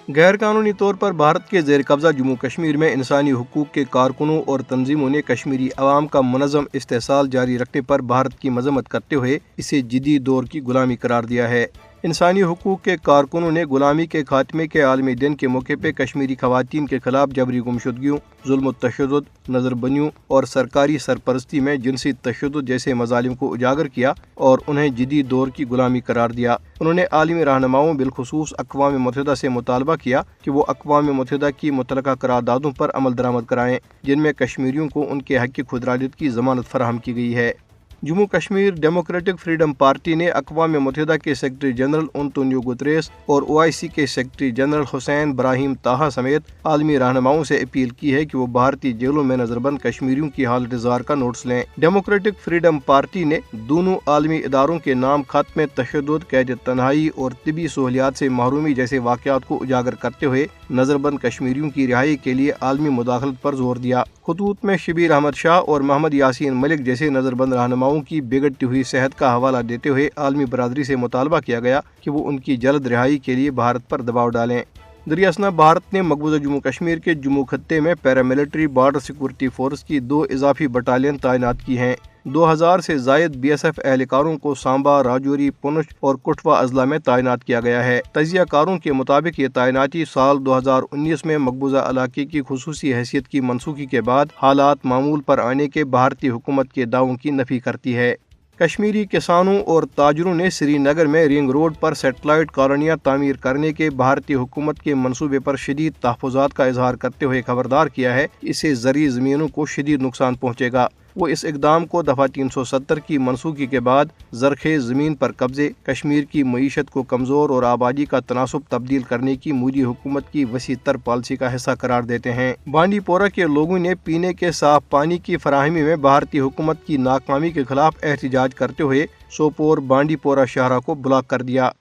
غیر قانونی طور پر بھارت کے زیر قبضہ جموں کشمیر میں انسانی حقوق کے کارکنوں اور تنظیموں نے کشمیری عوام کا منظم استحصال جاری رکھنے پر بھارت کی مذمت کرتے ہوئے اسے جدید دور کی غلامی قرار دیا ہے۔ انسانی حقوق کے کارکنوں نے غلامی کے خاتمے کے عالمی دن کے موقع پہ کشمیری خواتین کے خلاف جبری گمشدگیوں، ظلم و تشدد، نظر بندیوں اور سرکاری سرپرستی میں جنسی تشدد جیسے مظالم کو اجاگر کیا اور انہیں جدید دور کی غلامی قرار دیا۔ انہوں نے عالمی رہنماؤں بالخصوص اقوام متحدہ سے مطالبہ کیا کہ وہ اقوام متحدہ کی متعلقہ قراردادوں پر عمل درآمد کرائیں جن میں کشمیریوں کو ان کے حق کی خودارادیت کی ضمانت فراہم کی گئی ہے۔ Jammu Kashmir democratic freedom party نے اقوام متحدہ کے سیکرٹری جنرل انطونیو گتریس اور OIC کے سیکرٹری جنرل حسین براہیم طاہا سمیت عالمی رہنماؤں سے اپیل کی ہے کہ وہ بھارتی جیلوں میں نظر بند کشمیریوں کی حالت زار کا نوٹس لیں۔ ڈیموکریٹک فریڈم پارٹی نے دونوں عالمی اداروں کے نام خاتمہ تشدد، قید تنہائی اور طبی سہولیات سے محرومی جیسے واقعات کو اجاگر کرتے ہوئے نظر بند کشمیریوں کی رہائی کے لیے عالمی مداخلت پر زور دیا۔ خطوط میں شبیر احمد شاہ اور محمد یاسین ملک جیسے نظر بند رہنماؤں کی بگڑتی ہوئی صحت کا حوالہ دیتے ہوئے عالمی برادری سے مطالبہ کیا گیا کہ وہ ان کی جلد رہائی کے لیے بھارت پر دباؤ ڈالیں۔ دریں اثنا بھارت نے مقبوضہ جموں کشمیر کے جموں خطے میں پیراملٹری بارڈر سیکورٹی فورس کی 2 اضافی بٹالین تعینات کی ہیں۔ 2000 سے زائد BSF اہلکاروں کو سامبا، راجوری، پونچھ اور کٹھوا اضلاع میں تعینات کیا گیا ہے۔ تجزیہ کاروں کے مطابق یہ تعیناتی سال 2019 میں مقبوضہ علاقے کی خصوصی حیثیت کی منسوخی کے بعد حالات معمول پر آنے کے بھارتی حکومت کے دعووں کی نفی کرتی ہے۔ کشمیری کسانوں اور تاجروں نے سری نگر میں رنگ روڈ پر سیٹلائٹ کالونیاں تعمیر کرنے کے بھارتی حکومت کے منصوبے پر شدید تحفظات کا اظہار کرتے ہوئے خبردار کیا ہے کہ اس سے زرعی زمینوں کو شدید نقصان پہنچے گا۔ وہ اس اقدام کو دفعہ 370 کی منسوخی کے بعد زرخیز زمین پر قبضے، کشمیر کی معیشت کو کمزور اور آبادی کا تناسب تبدیل کرنے کی مودی حکومت کی وسیع تر پالیسی کا حصہ قرار دیتے ہیں۔ بانڈی پورہ کے لوگوں نے پینے کے صاف پانی کی فراہمی میں بھارتی حکومت کی ناکامی کے خلاف احتجاج کرتے ہوئے سوپور بانڈی پورہ شاہراہ کو بلاک کر دیا۔